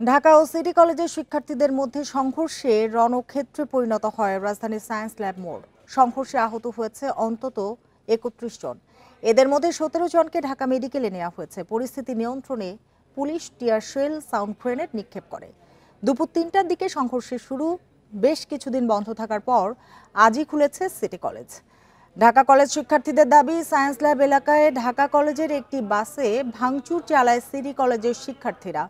ঢাকা ও city কলেজের শিক্ষার্থীদের মধ্যে সংঘর্ষে রণক্ষেত্রে পরিণত হয় রাজধানীর সায়েন্স ল্যাব মোড়। সংঘর্ষে আহত হয়েছে অন্তত ৩১ জন। এদের মধ্যে ১৭ জনকে ঢাকা মেডিকেলে নেওয়া হয়েছে। পরিস্থিতি নিয়ন্ত্রণে police tear shell, sound grenade নিক্ষেপ করে। দুপুর ৩টার দিকে সংঘর্ষের শুরু। বেশ কিছুদিন বন্ধ থাকার পর আজই খুলেছে সিটি কলেজ। ঢাকা কলেজ শিক্ষার্থীদের দাবি, সায়েন্স ল্যাব এলাকায় ঢাকা কলেজের একটি বাসে ভাঙচুর চালায় সিটি কলেজের শিক্ষার্থীরা।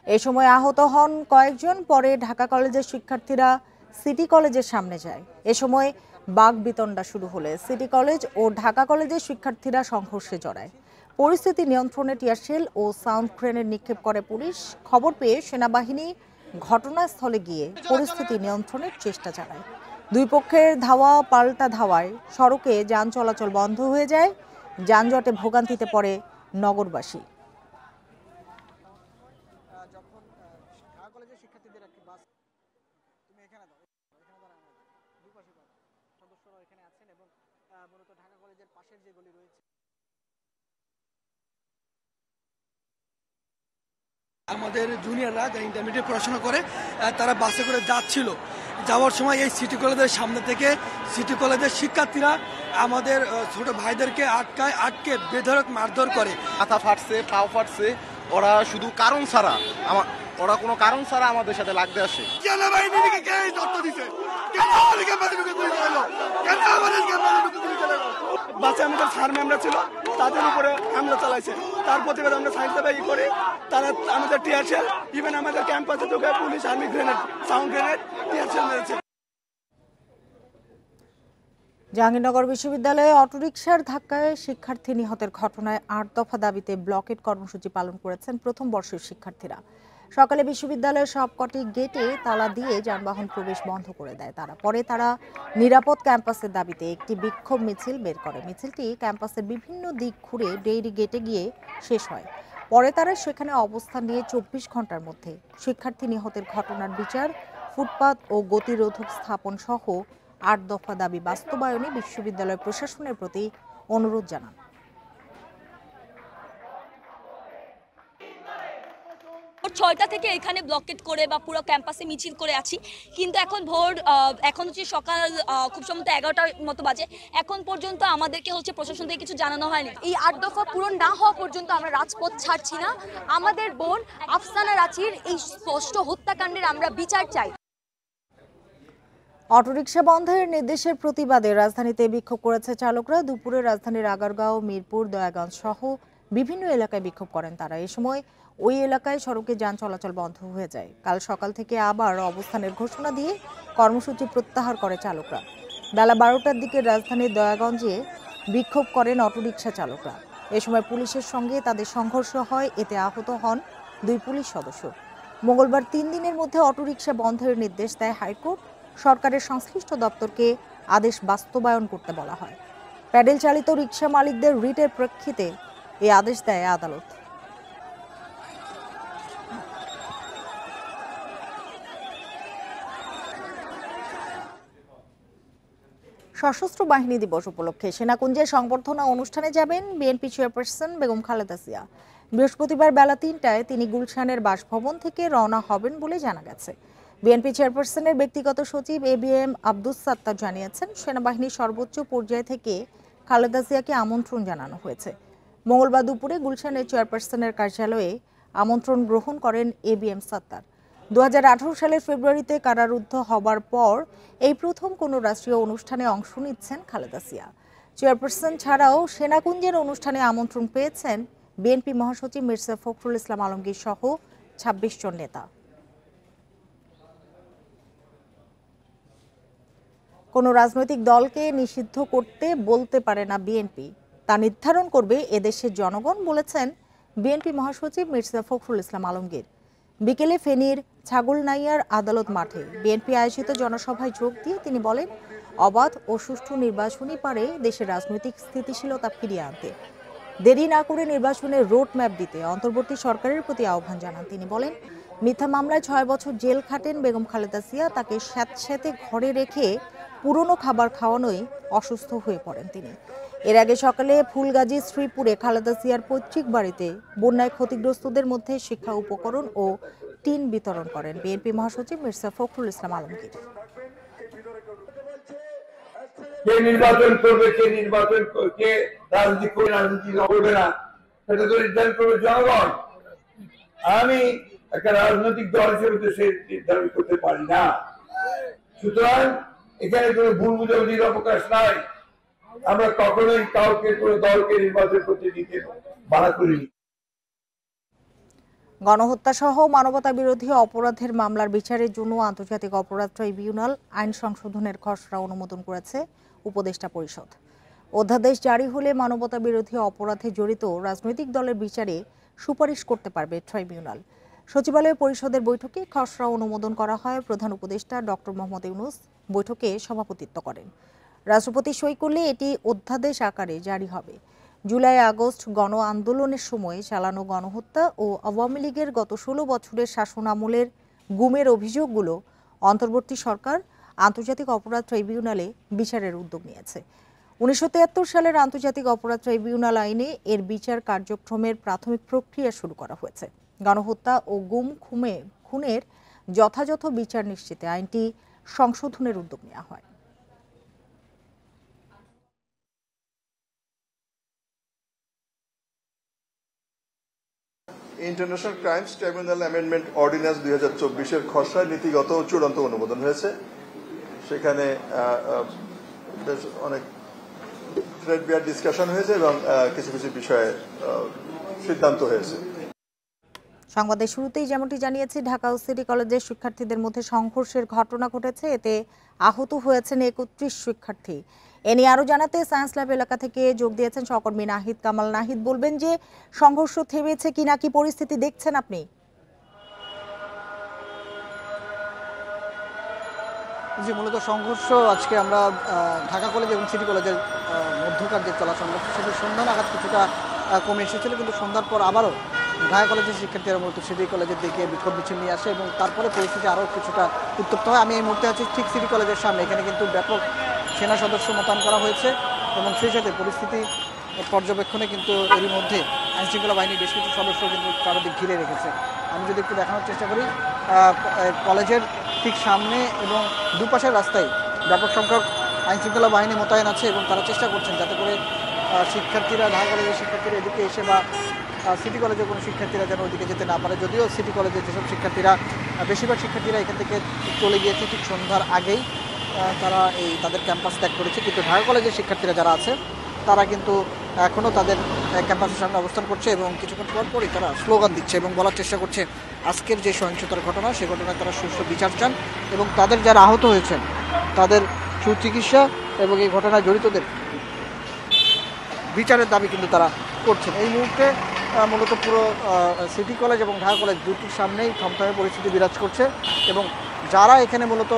এ সময় আহত হন কয়েকজন। পরে ঢাকা কলেজের শিক্ষার্থীরা সিটি কলেজের সামনে যায়। এ সময় বাকবিতণ্ডা শুরু হলে সিটি কলেজ ও ঢাকা কলেজের শিক্ষার্থীরা সংঘর্ষে জড়ায়। পরিস্থিতি নিয়ন্ত্রণে টিয়ারশেল ও সাউন্ড গ্রেনেড নিক্ষেপ করে পুলিশ। খবর পেয়ে সেনাবাহিনী ঘটনাস্থলে গিয়ে পরিস্থিতি নিয়ন্ত্রণের চেষ্টা চালায়। দুই পক্ষের ধাওয়া পাল্টা ধাওয়ায় সড়কে যান চলাচল বন্ধ হয়ে যায়। যানজটে ভোগান্তিতে পড়ে নগরবাসী। আমাদের জুনিয়ররা যারা ইন্টারমিডিয়েট পড়াশোনা করে তারা বাসে করে যাচ্ছিল। যাওয়ার সময় এই সিটি কলেজের সামনে থেকে সিটি কলেজের শিক্ষার্থীরা আমাদের ছোট ভাইদেরকে আটকে বেধড়ক মারধর করে। মাথা ফাটছে, পাও ফাটছে। ওরা শুধু কারণ ছাড়া ওরা কোনো কারণ ছাড়া আমাদের সাথে লাগতে আসে। বাসে আমাদের স্যার ম্যামরা ছিল, তাদের উপরে হামলা চালাইছে। তার প্রতিবাদ আমরা সাইন্স ল্যাবে করি। তারা আমাদের টিয়ার শেল, ইভেন আমাদের ক্যাম্পাসে ঢুকে police army grenade, sound grenade, tear shell মেরেছে। জাহাঙ্গীরনগর বিশ্ববিদ্যালয়ে অটোরিকশার ধাক্কায় শিক্ষার্থী নিহতের ঘটনায় ৮ দফা দাবিতে ব্লকেট কর্মসূচি পালন করেছেন প্রথম বর্ষের শিক্ষার্থীরা। সকালে বিশ্ববিদ্যালয়ের সবকটি গেটে তালা দিয়ে যানবাহন প্রবেশ বন্ধ করে দেয় তারা। পরে তারা নিরাপদ ক্যাম্পাসের দাবিতে একটি বিক্ষোভ মিছিল বের করে। মিছিলটি ক্যাম্পাসের বিভিন্ন দিক ঘুরে ডেইরি গেটে গিয়ে শেষ হয়। পরে তারা সেখানে অবস্থান নিয়ে ২৪ ঘন্টার মধ্যে শিক্ষার্থী নিহতের ঘটনার বিচার, ফুটপাত ও গতিরোধক স্থাপন সহ ৮ দফা দাবি বাস্তবায়নে বিশ্ববিদ্যালয় প্রশাসনের প্রতি অনুরোধ জানান। ছয়টা থেকে এখানে ব্লকেট করে বা পুরো ক্যাম্পাসে মিছিল করে আছি, কিন্তু এখন হচ্ছে সকাল খুব সম্ভবত 11টার মতো বাজে। এখন পর্যন্ত আমাদেরকে প্রশাসন থেকে কিছু জানানো হয়নি। এই ৮ দফা পূরণ না হওয়া পর্যন্ত আমরা রাজপথ ছাড়ছি না। আমাদের বোন আফসানা রাচির এই স্পষ্ট হত্যাকাণ্ডের আমরা বিচার চাই। অটোরিকশা বন্ধের নির্দেশের প্রতিবাদে রাজধানীতে বিক্ষোভ করেছে চালকরা। দুপুরে রাজধানীর আগারগাঁও, মিরপুর, দয়াগঞ্জ সহ বিভিন্ন এলাকায় বিক্ষোভ করেন তারা। এ সময় ওই এলাকায় সড়কে যান চলাচল বন্ধ হয়ে যায়। কাল সকাল থেকে আবার অবস্থানের ঘোষণা দিয়ে কর্মসূচি প্রত্যাহার করে চালকরা। বেলা 12টার দিকে রাজধানীর দয়াগঞ্জে বিক্ষোভ করেন অটোরিকশা চালকরা। এ সময় পুলিশের সঙ্গে তাদের সংঘর্ষ হয়, এতে আহত হন 2 পুলিশ সদস্য। মঙ্গলবার 3 দিনের মধ্যে অটোরিকশা বন্ধের নির্দেশ দেয় হাইকোর্ট। সরকারের সংশ্লিষ্ট দপ্তরকে আদেশ বাস্তবায়ন করতে বলা হয়। প্যাডেল চালিত রিকশা মালিকদের রিটের প্রেক্ষিতে এই আদেশ দেয় আদালত। সশস্ত্র বাহিনী দিবস উপলক্ষে সেনাকুঞ্জে সংবর্ধনা অনুষ্ঠানে যাবেন বিএনপি চেয়ারপারসন বেগম খালেদা জিয়া। বৃহস্পতিবার বেলা 3টায় তিনি গুলশানের বাসভবন থেকে রওনা হবেন বলে জানা গেছে। বিএনপি চেয়ারপারসনের ব্যক্তিগত সচিব এবিএম আব্দুস সাত্তার জানিয়েছেন, সেনাবাহিনীর সর্বোচ্চ পর্যায় থেকে খালেদা জিয়াকে আমন্ত্রণ জানানো হয়েছে। মঙ্গলবার দুপুরে গুলশানের চেয়ারপারসনের কার্যালয়ে আমন্ত্রণ গ্রহণ করেন এবিএম সাত্তার। 2018 সালের ফেব্রুয়ারিতে কারারুদ্ধ হবার পর এই প্রথম কোনো রাষ্ট্রীয় অনুষ্ঠানে অংশ নিচ্ছেন খালেদা জিয়া। চেয়ারপারসন ছাড়াও সেনাকুঞ্জের অনুষ্ঠানে আমন্ত্রণ পেয়েছেন বিএনপি মহাসচিব মির্জা ফখরুল ইসলাম আলমগীর সহ 26 জন নেতা। কোনো রাজনৈতিক দলকে নিষিদ্ধ করতে বলতে পারে না বিএনপি, তা নির্ধারণ করবে এদেশের জনগণ, বলেছেন বিএনপি মহাসচিব মির্জা ফখরুল ইসলাম আলমগীর। বিকেলে ফেনীর ছাগলনাইয়ার আদালত মাঠে বিএনপি আয়োজিত জনসভায় যোগ দিয়ে তিনি বলেন, অবাধ ও সুষ্ঠু নির্বাচনই পারে দেশের রাজনৈতিক স্থিতিশীলতা ফিরিয়ে আনতে। দেরি না করে নির্বাচনের রোড ম্যাপ দিতে অন্তর্বর্তী সরকারের প্রতি আহ্বান জানান তিনি। বলেন, মিথ্যা মামলায় 6 বছর জেল খাটেন বেগম খালেদা জিয়া। তাকে স্যাঁতস্যাঁতে ঘরে রেখে পুরনো খাবার খাওয়ানোয় অসুস্থ হয়ে পড়েন তিনি। এর আগে সকালে ফুলগাজী শ্রীপুরে খালেদা জিয়ার পৈতৃক বাড়িতে বন্যায় ক্ষতিগ্রস্তদের মধ্যে শিক্ষা উপকরণ ও টিন বিতরণ করেন বিএনপি মহাসচিব মির্জা ফখরুল ইসলাম আলমগীর। কে নির্বাচন করবে, কে নির্বাচন কে রাজনীতি করবে, রাজনীতি করবে না, সেটা তো নির্ধারণ করবে জনগণ। আমি একটা রাজনৈতিক দল হিসেবে তো সে নির্ধারণ করতে পারি না। সুতরাং এখানে কোনো ভুল বুঝাবুঝির অবকাশ নাই। আমরা কখনোই কাউকে কোনো দলকে নির্বাচন করতে দিতে বাধা করিনি। গণহত্যা সহ মানবতা বিরোধী অপরাধের মামলার বিচারের জন্য আন্তর্জাতিক অপরাধ ট্রাইব্যুনাল আইন সংশোধনের খসড়া অনুমোদন করেছে উপদেষ্টা পরিষদ। অধ্যাদেশ জারি হলে মানবতা বিরোধী অপরাধে জড়িত রাজনৈতিক দলের বিচারে সুপারিশ করতে পারবে ট্রাইব্যুনাল। সচিবালয় পরিষদের বৈঠকে খসড়া অনুমোদন করা হয়। প্রধান উপদেষ্টা ডক্টর মোহাম্মদ ইউনূস বৈঠকে সভাপতিত্ব করেন। রাষ্ট্রপতি সই করলে এটি অধ্যাদেশ আকারে জারি হবে। জুলাই আগস্ট গণ আন্দোলনের সময় চালানো গণহত্যা ও আওয়ামী লীগের গত 16 বছরের শাসনামলের গুমের অভিযোগগুলো অন্তর্বর্তী সরকার আন্তর্জাতিক অপরাধ ট্রাইব্যুনালে বিচারের উদ্যোগ নিয়েছে। 1973 সালের আন্তর্জাতিক অপরাধ ট্রাইব্যুনাল আইনে এর বিচার কার্যক্রমের প্রাথমিক প্রক্রিয়া শুরু করা হয়েছে। গণহত্যা ও গুম খুনের যথাযথ বিচার নিশ্চিতে আইনটি সংশোধনের উদ্যোগ নেওয়া হয়। International crimes tribunal amendment ordinance 2024-এর খসড়া নীতিগত চূড়ান্ত অনুমোদন হয়েছে। সেখানে বেশ অনেক থ্রেডবিয়ার ডিসকাশন হয়েছে এবং কিছু কিছু বিষয়ে সিদ্ধান্ত হয়েছে। সংবাদের শুরুতেই যেমনটি জানিয়েছি, ঢাকা সিটি কলেজের শিক্ষার্থীদের মধ্যে সংঘর্ষের ঘটনা ঘটেছে। এতে আহত হয়েছেন 31 শিক্ষার্থী। এ নিয়ে আরো জানাতে সায়েন্স ল্যাব এলাকা থেকে যোগ দিয়েছেন সহকর্মী নাহিদ কামাল। নাহিদ, বলবেন যে সংঘর্ষ থেমেছে কিনা, কি পরিস্থিতি দেখছেন আপনি? যে মূলত সংঘর্ষ আজকে আমরা ঢাকা কলেজ এবং সিটি কলেজের মধ্যকার যে চলা সংঘর্ষ সেটি সন্ধ্যা নাগাদ কিছুটা কমে এসেছিল, কিন্তু সন্ধ্যার পর আবারও ঢাকা কলেজের শিক্ষার্থীরা মূলত সিটি কলেজের দিকে বিক্ষোভ মিছিল নিয়ে আসে এবং তারপরে পরিস্থিতি আরও কিছুটা উত্তপ্ত হয়। আমি এই মুহূর্তে আছি ঠিক সিটি কলেজের সামনে। এখানে কিন্তু ব্যাপক সেনা সদস্য মোতায়েন করা হয়েছে এবং সেই সাথে পরিস্থিতি পর্যবেক্ষণে কিন্তু এরই মধ্যে আইনশৃঙ্খলা বাহিনীর বেশ কিছু সদস্য কিন্তু চারদিক ঘিরে রেখেছে। আমি যদি একটু দেখানোর চেষ্টা করি, কলেজের ঠিক সামনে এবং দুপাশের রাস্তায় ব্যাপক সংখ্যক আইনশৃঙ্খলা বাহিনী মোতায়েন আছে এবং তারা চেষ্টা করছেন যাতে করে শিক্ষার্থীরা, ঢাকা কলেজের শিক্ষার্থীরা এদিকে এসে বা সিটি কলেজের কোনো শিক্ষার্থীরা যেন ওইদিকে যেতে না পারে। যদিও সিটি কলেজের যেসব শিক্ষার্থীরা, বেশিরভাগ শিক্ষার্থীরা এখান থেকে চলে গিয়েছে ঠিক সন্ধ্যার আগেই, তারা তাদের ক্যাম্পাস ত্যাগ করেছে, কিন্তু ঢাকা কলেজের শিক্ষার্থীরা যারা আছে তারা কিন্তু এখনও তাদের ক্যাম্পাসের সামনে অবস্থান করছে এবং কিছুক্ষণ পর পরই তারা স্লোগান দিচ্ছে এবং বলার চেষ্টা করছে আজকের যে সহিংসতার ঘটনা, সে ঘটনায় তারা সুষ্ঠু বিচার চান এবং তাদের যারা আহত হয়েছেন তাদের সুচিকিৎসা এবং এই ঘটনায় জড়িতদের বিচারের দাবি কিন্তু তারা করছেন। এই মুহূর্তে মূলত পুরো সিটি কলেজ এবং ঢাকা কলেজ দুটির সামনেই থমথমে পরিস্থিতি বিরাজ করছে এবং যারা এখানে মূলত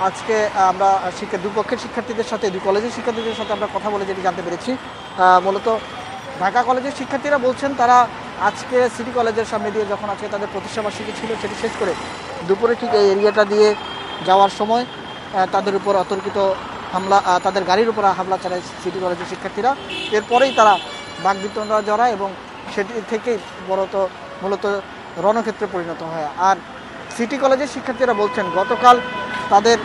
আজকে আমরা দুপক্ষের শিক্ষার্থীদের সাথে, দুই কলেজের শিক্ষার্থীদের সাথে আমরা কথা বলে যেটি জানতে পেরেছি, মূলত ঢাকা কলেজের শিক্ষার্থীরা বলছেন তারা আজকে সিটি কলেজের সামনে দিয়ে যখন আজকে তাদের প্রতিষ্ঠাবার্ষিকী ছিল সেটি শেষ করে দুপুরে ঠিক এই এরিয়াটা দিয়ে যাওয়ার সময় তাদের উপর অতর্কিত হামলা, তাদের গাড়ির উপর হামলা চালায় সিটি কলেজের শিক্ষার্থীরা। এরপরেই তারা বাকবিতণ্ডা জড়ায় এবং সেটি থেকেই মূলত রণক্ষেত্রে পরিণত হয়। আর সিটি কলেজের শিক্ষার্থীরা বলছেন গতকাল তাদের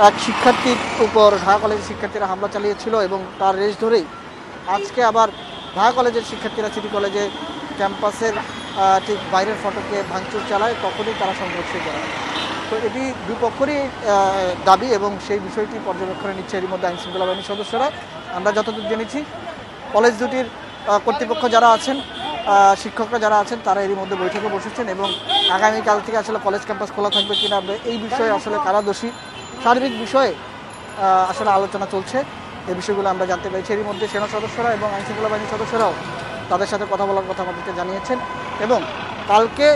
এক শিক্ষার্থীর উপর ঢাকা কলেজের শিক্ষার্থীরা হামলা চালিয়েছিল এবং তার রেশ ধরেই আজকে আবার ঢাকা কলেজের শিক্ষার্থীরা সিটি কলেজে ক্যাম্পাসের ঠিক বাইরের ফটকে ভাঙচুর চালায়, তখনই তারা সংঘর্ষে জড়ায়। তো এটি দুপক্ষেরই দাবি এবং সেই বিষয়টি পর্যবেক্ষণে নিচ্ছে এরই মধ্যে আইনশৃঙ্খলা বাহিনীর সদস্যরা। আমরা যতদূর জেনেছি কলেজ দুটির কর্তৃপক্ষ যারা আছেন, শিক্ষকরা যারা আছেন, তারা এরই মধ্যে বৈঠকে বসেছেন এবং আগামীকাল থেকে আসলে কলেজ ক্যাম্পাস খোলা থাকবে কিনা এই বিষয়ে আসলে কারা দোষী, সার্বিক বিষয়ে আসলে আলোচনা চলছে। এই বিষয়গুলো আমরা জানতে পেরেছি। এরই মধ্যে সেনা সদস্যরা এবং আইনশৃঙ্খলা বাহিনীর সদস্যরাও তাদের সাথে কথা বলার কথা আমাদেরকে জানিয়েছেন এবং কালকে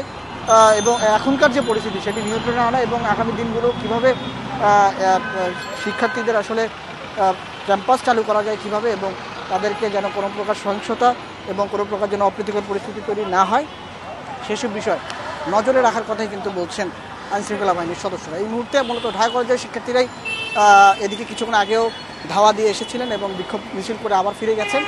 এবং এখনকার যে পরিস্থিতি সেটি নিয়ন্ত্রণে আনা এবং আগামী দিনগুলো কীভাবে শিক্ষার্থীদের আসলে ক্যাম্পাস চালু করা যায় কীভাবে এবং তাদেরকে যেন কোনো প্রকার সহিংসতা এবং কোনো প্রকার যেন অপ্রীতিকর পরিস্থিতি তৈরি না হয় সেসব বিষয় নজরে রাখার কথাই কিন্তু বলছেন আইনশৃঙ্খলা বাহিনীর সদস্যরা। এই মুহূর্তে মূলত ঢাকা কলেজের শিক্ষার্থীরাই এদিকে কিছুক্ষণ আগেও ধাওয়া দিয়ে এসেছিলেন এবং বিক্ষোভ মিছিল করে আবার ফিরে গেছেন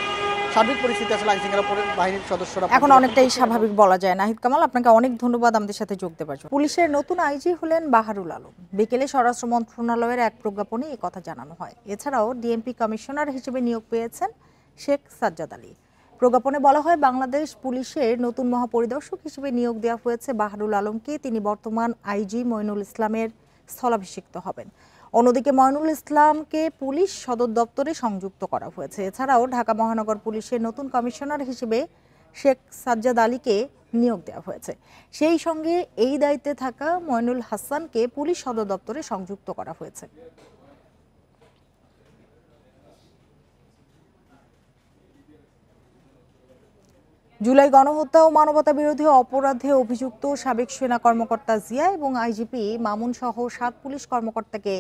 সার্বিক পরিস্থিতি আসলে আইনশৃঙ্খলা বাহিনীর সদস্যরা এখন অনেকটাই স্বাভাবিক বলা যায়। নাহিদ কামাল, আপনাকে অনেক ধন্যবাদ আমাদের সাথে যোগ দেওয়ার জন্য। পুলিশের নতুন আইজি হলেন বাহারুল আলম। বিকেলে স্বরাষ্ট্র মন্ত্রণালয়ের এক প্রজ্ঞাপনে এই কথা জানানো হয়। এছাড়াও ডিএমপি কমিশনার হিসেবে নিয়োগ পেয়েছেন শেখ সাজ্জাদ আলী। প্রজ্ঞাপনে বলা হয়, বাংলাদেশ পুলিশের নতুন মহাপরিদর্শক হিসেবে নিয়োগ দেওয়া হয়েছে বাহারুল আলমকে। তিনি বর্তমান আইজি মইনুল ইসলামের স্থলাভিষিক্ত হবেন। অন্যদিকে মইনুল ইসলামকে পুলিশ সদর দপ্তরে সংযুক্ত করা হয়েছে। এছাড়াও ঢাকা মহানগর পুলিশের নতুন কমিশনার হিসেবে শেখ সাজ্জাদ আলীকে নিয়োগ দেওয়া হয়েছে। সেই সঙ্গে এই দায়িত্বে থাকা মইনুল হাসানকে পুলিশ সদর দপ্তরে সংযুক্ত করা হয়েছে। জুলাই গণহত্যা ও মানবতা বিরোধী অপরাধে অভিযুক্ত সাবেক সেনা কর্মকর্তা জিয়া এবং আইজিপি মামুন সহ 7 পুলিশ কর্মকর্তাকে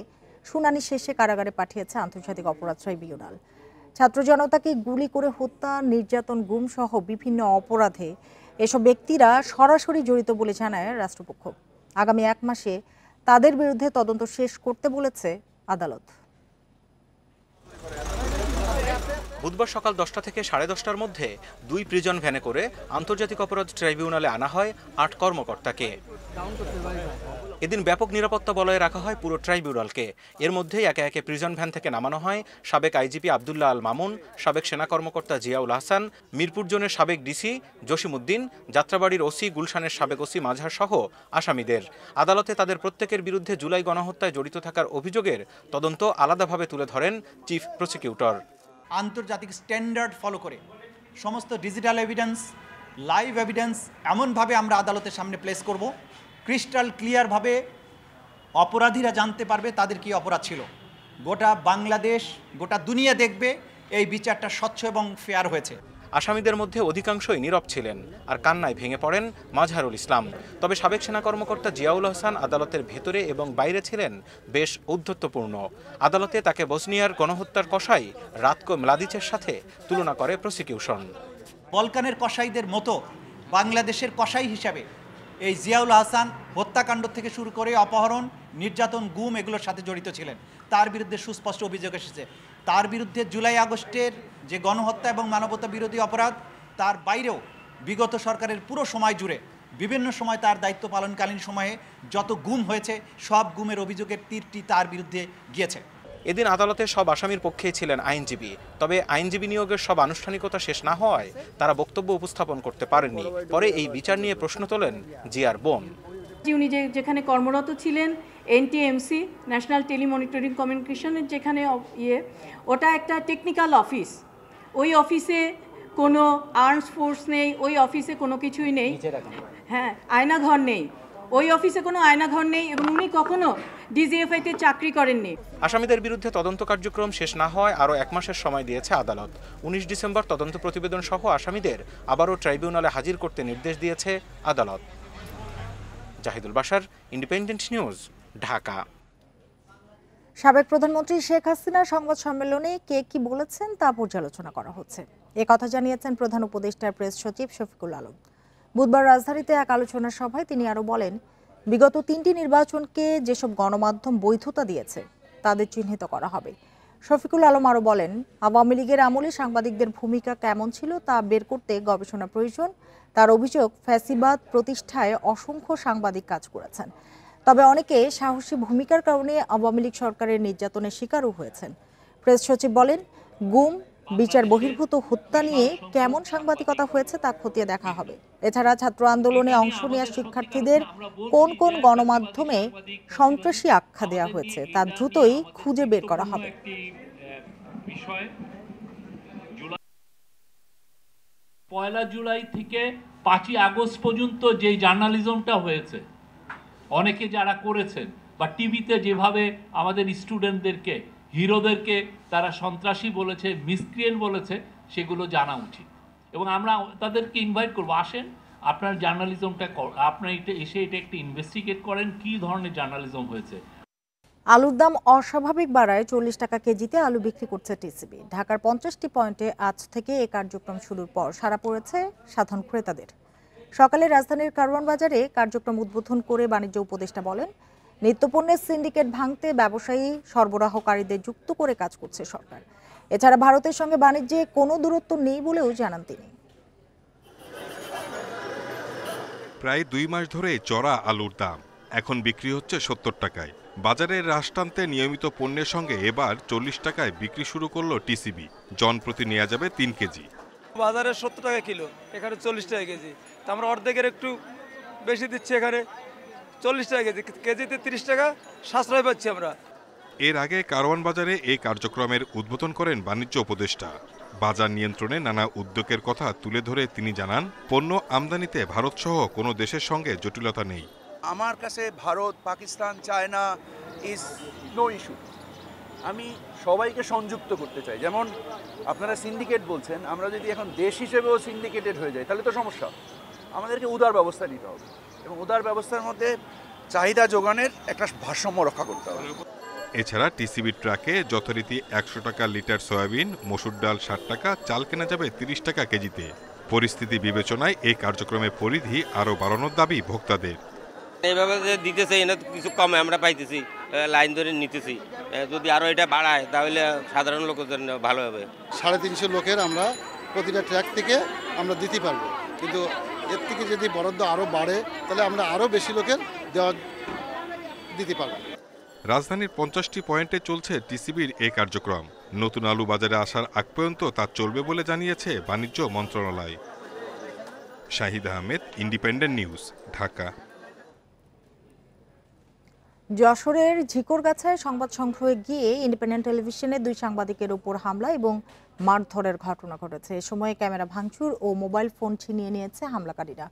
শুনানি শেষে কারাগারে পাঠিয়েছে আন্তর্জাতিক অপরাধ ট্রাইব্যুনাল। ছাত্র জনতাকে গুলি করে হত্যা, নির্যাতন, গুম সহ বিভিন্ন অপরাধে এসব ব্যক্তিরা সরাসরি জড়িত বলে জানায় রাষ্ট্রপক্ষ। আগামী 1 মাসে তাদের বিরুদ্ধে তদন্ত শেষ করতে বলেছে আদালত। বুধবার সকাল 10টা থেকে 10:30টার মধ্যে 2 প্রিজন ভ্যানে করে আন্তর্জাতিক অপরাধ ট্রাইব্যুনালে আনা হয় 8 কর্মকর্তাকে। এদিন ব্যাপক নিরাপত্তা বলয়ে রাখা হয় পুরো ট্রাইব্যুনালকে। এর মধ্যেই একে একে প্রিজন ভ্যান থেকে নামানো হয় সাবেক আইজিপি আব্দুল্লাহ আল মামুন, সাবেক সেনা কর্মকর্তা জিয়াউল হাসান, মিরপুর জোনের সাবেক ডিসি জসিমউদ্দিন, যাত্রাবাড়ির ওসি গুলশানের সাবেক ওসি মাঝহার সহ আসামিদের। আদালতে তাদের প্রত্যেকের বিরুদ্ধে জুলাই গণহত্যায় জড়িত থাকার অভিযোগের তদন্ত আলাদাভাবে তুলে ধরেন চিফ প্রসিকিউটর। আন্তর্জাতিক স্ট্যান্ডার্ড ফলো করে সমস্ত ডিজিটাল এভিডেন্স, লাইভ এভিডেন্স এমনভাবে আমরা আদালতের সামনে প্লেস করব, ক্রিস্টাল ক্লিয়ারভাবে অপরাধীরা জানতে পারবে তাদের কি অপরাধ ছিল। গোটা বাংলাদেশ, গোটা দুনিয়া দেখবে এই বিচারটা স্বচ্ছ এবং ফেয়ার হয়েছে। আসামিদের মধ্যে অধিকাংশই নীরব ছিলেন আর কান্নায় ভেঙে পড়েন মাজহারুল ইসলাম। তবে সাবেক সেনা কর্মকর্তা জিয়াউল হাসান আদালতের ভেতরে এবং বাইরে ছিলেন বেশ ঔদ্ধত্যপূর্ণ। আদালতে তাকে বসনিয়ার গণহত্যার কসাই রাতকো মলাদিচের সাথে তুলনা করে প্রসিকিউশন। বলকানের কসাইদের মতো বাংলাদেশের কসাই হিসাবে এই জিয়াউল হাসান হত্যাকাণ্ড থেকে শুরু করে অপহরণ, নির্যাতন, গুম এগুলোর সাথে জড়িত ছিলেন। তার বিরুদ্ধে সুস্পষ্ট অভিযোগ এসেছে। তার বিরুদ্ধে জুলাই আগস্টের যে গণহত্যা এবং মানবতা বিরোধী অপরাধ, তার বাইরেও বিগত সরকারের পুরো সময় জুড়ে বিভিন্ন সময় তার দায়িত্ব পালনকালীন সময়ে যত গুম হয়েছে সব গুমের অভিযোগের তীরটি তার বিরুদ্ধে গিয়েছে। এদিন আদালতে সব আসামির পক্ষেই ছিলেন আইনজীবী। তবে আইনজীবী নিয়োগের সব আনুষ্ঠানিকতা শেষ না হওয়ায় তারা বক্তব্য উপস্থাপন করতে পারেননি। পরে এই বিচার নিয়ে প্রশ্ন তোলেন জিয়ার বোন। উনি যেখানে কর্মরত ছিলেন এনটিএমসি, ন্যাশনাল টেলিমনিটরিং কমিউনিকেশনের যেখানে ওটা একটা টেকনিক্যাল অফিস। ওই অফিসে কোনো আর্মস ফোর্স নেই, ওই অফিসে কোনো কিছুই নেই। হ্যাঁ, আয়নাঘর নেই, ওই অফিসে কোনো আয়নাঘর নেই এবং উনি কখনো ডিজিএফআইতে চাকরি করেননি। আসামিদের বিরুদ্ধে তদন্ত কার্যক্রম শেষ না হওয়ায় আরও 1 মাসের সময় দিয়েছে আদালত। 19 ডিসেম্বর তদন্ত প্রতিবেদন সহ আসামিদের আবারও ট্রাইব্যুনালে হাজির করতে নির্দেশ দিয়েছে আদালত। Zahidul Bashar, Independent News, Dhaka. সাবেক প্রধানমন্ত্রী শেখ হাসিনা সংবাদ সম্মেলনে কে কি বলেছেন তা পর্যালোচনা করা হচ্ছে। এ কথা জানিয়েছেন প্রধান উপদেষ্টার প্রেস সচিব শফিকুল আলম। বুধবার রাজধানীতে এক আলোচনা সভায় তিনি আরও বলেন, বিগত 3টি নির্বাচনকে যেসব গণমাধ্যম বৈধতা দিয়েছে তাদের চিহ্নিত করা হবে। শফিকুল আলম আরও বলেন, আওয়ামী লীগের আমলে সাংবাদিকদের ভূমিকা কেমন ছিল তা বের করতে গবেষণা প্রয়োজন। তার অভিযোগ, ফ্যাসিবাদ প্রতিষ্ঠায় অসংখ্য সাংবাদিক কাজ করেছেন, তবে অনেকে সাহসী ভূমিকার কারণে আওয়ামী লীগ সরকারের নির্যাতনের শিকারও হয়েছেন। প্রেস সচিব বলেন, গুম, বিচার বহির্ভূত হত্যা নিয়ে কেমন সাংবাদিকতা হয়েছে তা খতিয়ে দেখা হবে। এছাড়া ছাত্র আন্দোলনে অংশ নেওয়া শিক্ষার্থীদের কোন কোন গণমাধ্যমে সন্ত্রাসী আখ্যা দেওয়া হয়েছে তা দ্রুতই খুঁজে বের করা হবে। পয়লা জুলাই থেকে 5ই আগস্ট পর্যন্ত যে জার্নালিজমটা হয়েছে, অনেকে যারা করেছেন বা টিভিতে যেভাবে আমাদের স্টুডেন্টদেরকে, হিরোদেরকে তারা সন্ত্রাসী বলেছে, মিসক্রিয়েন্ট বলেছে, সেগুলো জানা উচিত। এবং আমরা তাদেরকে ইনভাইট করবো, আসেন আপনার জার্নালিজমটা, আপনার এটা এসে এটা একটু ইনভেস্টিগেট করেন কী ধরনের জার্নালিজম হয়েছে। আলুর দাম অস্বাভাবিক বাড়ায় 40 টাকা কেজিতে আলু বিক্রি করছে টিসিবি। ঢাকার 50টি পয়েন্টে আজ থেকে এই কার্যক্রম শুরুর পর সাড়া পড়েছে সাধারণ ক্রেতাদের। সকালে রাজধানীর কারওয়ান বাজারে কার্যক্রম উদ্বোধন করে বাণিজ্য উপদেষ্টা বলেন, নিত্যপণ্যের সিন্ডিকেট ভাঙতে ব্যবসায়ী সরবরাহকারীদের যুক্ত করে কাজ করছে সরকার। এছাড়া ভারতের সঙ্গে বাণিজ্যে কোনো দূরত্ব নেই বলেও জানান তিনি। প্রায় 2 মাস ধরে চড়া আলুর দাম এখন বিক্রি হচ্ছে 70 টাকায়। বাজারে হ্রাস টানতে নিয়মিত পণ্যের সঙ্গে এবার 40 টাকায় বিক্রি শুরু করলো টিসিবি। জনপ্রতি নেওয়া যাবে 3 কেজি। বাজারে 70 টাকা কিলো, এখানে 40 টাকা কেজি। তা আমরা অর্ধেকের একটু বেশি দিচ্ছি, এখানে 40 টাকা কেজি, কেজিতে 30 টাকা সাশ্রয় পাচ্ছি আমরা। এর আগে কারওয়ান বাজারে এই কার্যক্রমের উদ্বোধন করেন বাণিজ্য উপদেষ্টা। বাজার নিয়ন্ত্রণে নানা উদ্যোগের কথা তুলে ধরে তিনি জানান, পণ্য আমদানিতে ভারতসহ কোনো দেশের সঙ্গে জটিলতা নেই। আমার কাছে Bharat, Pakistan, China is no issue. আমি সবাইকে সংযুক্ত করতে চাই। যেমন আপনারা সিন্ডিকেট বলছেন, আমরা যদি এখন দেশ হিসেবেও সিন্ডিকেটেড হয়ে যাই তাহলে তো সমস্যা। আমাদেরকে উদার ব্যবস্থা নিতে হবে এবং উদার ব্যবস্থার মধ্যে চাহিদা যোগানের একটা ভারসাম্য রক্ষা করতে হবে। এছাড়া টিসিবি ট্রাকে যথারীতি 100 টাকা লিটার সয়াবিন, মসুর ডাল 60 টাকা, চাল কেনা যাবে 30 টাকা কেজিতে। পরিস্থিতি বিবেচনায় এই কার্যক্রমের পরিধি আরও বাড়ানোর দাবি ভোক্তাদের। এইভাবে যে দিতেছে এনে কিছু কমে আমরা পাইতেছি, লাইন ধরে নিতেছি। যদি আরও এটা বাড়ায় তাহলে সাধারণ লোকের জন্য ভালো হবে। 350 লোকের আমরা প্রতিটা ট্র্যাক থেকে আমরা দিতে পারবো, কিন্তু এর থেকে যদি বরাদ্দ আরও বাড়ে তাহলে আমরা আরও বেশি লোকের দিতে পারবো। রাজধানীর 50টি পয়েন্টে চলছে টিসিবির এই কার্যক্রম। নতুন আলু বাজারে আসার আগ পর্যন্ত তা চলবে বলে জানিয়েছে বাণিজ্য মন্ত্রণালয়। Shahid Ahmed, independent News, Dhaka. যশোরের ঝিকরগাছায় সংবাদ সংগ্রহে গিয়ে ইন্ডিপেন্ডেন্ট টেলিভিশনে 2 সাংবাদিকের উপর হামলা এবং মারধরের ঘটনা ঘটেছে। এ সময় ক্যামেরা ভাঙচুর ও মোবাইল ফোন ছিনিয়ে নিয়েছে হামলাকারীরা।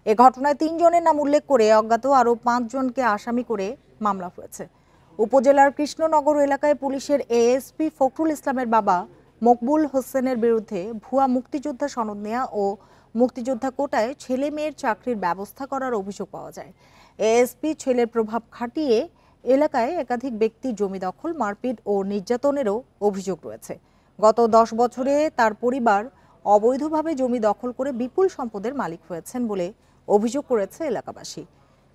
এ ঘটনায় 3 জনের নাম উল্লেখ করে অজ্ঞাত আরও 5 জনকে আসামি করে মামলা হয়েছে। উপজেলার কৃষ্ণনগর এলাকায় পুলিশের এএসপি ফখরুল ইসলামের বাবা মকবুল হোসেনের বিরুদ্ধে ভুয়া মুক্তিযোদ্ধা সনদ নেওয়া ও মুক্তিযোদ্ধা কোটায় ছেলে মেয়ের চাকরির ব্যবস্থা করার অভিযোগ পাওয়া যায়। এএসপি ছেলের প্রভাব খাটিয়ে এলাকায় একাধিক ব্যক্তি জমি দখল, মারপিট ও নির্যাতনেরও অভিযোগ রয়েছে। গত 10 বছরে তার পরিবার অবৈধভাবে জমি দখল করে বিপুল সম্পদের মালিক হয়েছেন বলে অভিযোগ করেছে এলাকাবাসী।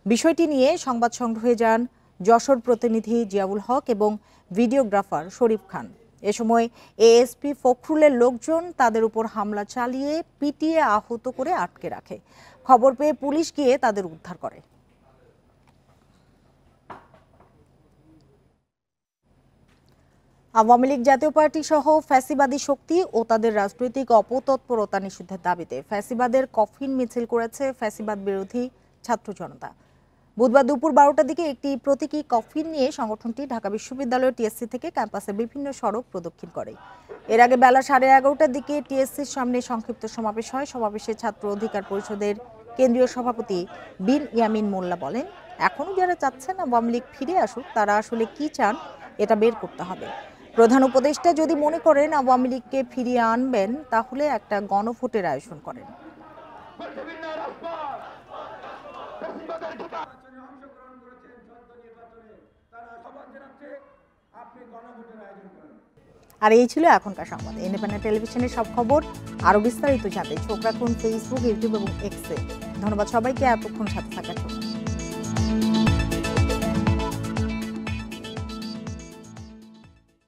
বিষয়টি নিয়ে সংবাদ সংগ্রহে যান যশোর প্রতিনিধি জিয়াউল হক এবং ভিডিওগ্রাফার শরীফ খান। এ সময় এএসপি ফখরুলের লোকজন তাদের উপর হামলা চালিয়ে পিটিয়ে আহত করে আটকে রাখে। খবর পেয়ে পুলিশ গিয়ে তাদের উদ্ধার করে। আওয়ামী লীগ জাতীয় পার্টি সহ ফ্যাসিবাদী শক্তি ও তাদের রাজনৈতিক অপতৎপরতা নিষিদ্ধের দাবিতে ফ্যাসিবাদের কফিন মিছিল করেছে ফ্যাসিবাদ বিরোধী ছাত্র জনতা। বুধবার দুপুর 12টার দিকে একটি প্রতীকী কফিন নিয়ে সংগঠনটি ঢাকা বিশ্ববিদ্যালয়ের টিএসসি থেকে ক্যাম্পাসের বিভিন্ন সড়ক প্রদক্ষিণ করে। এর আগে বেলা 11:30টার দিকে টিএসসির সামনে সংক্ষিপ্ত সমাবেশ হয়। সমাবেশে ছাত্র অধিকার পরিষদের কেন্দ্রীয় সভাপতি বিন ইয়ামিন মোল্লা বলেন, এখনো যারা চাচ্ছেন আওয়ামী লীগ ফিরে আসুক তারা আসলে কি চান এটা বের করতে হবে। প্রধান উপদেষ্টা যদি মনে করেন আওয়ামী লীগকে ফিরিয়ে আনবেন তাহলে একটা গণভোটের আয়োজন করেন। আর এই ছিল এখনকার সংবাদ। ইন্ডিপেন্ডেন্ট টেলিভিশনের সব খবর আরো বিস্তারিত জানতে চোখ রাখুন ফেসবুক, ইউটিউব এবং এক্সে। ধন্যবাদ সবাইকে এতক্ষণ সাথে থাকার জন্য।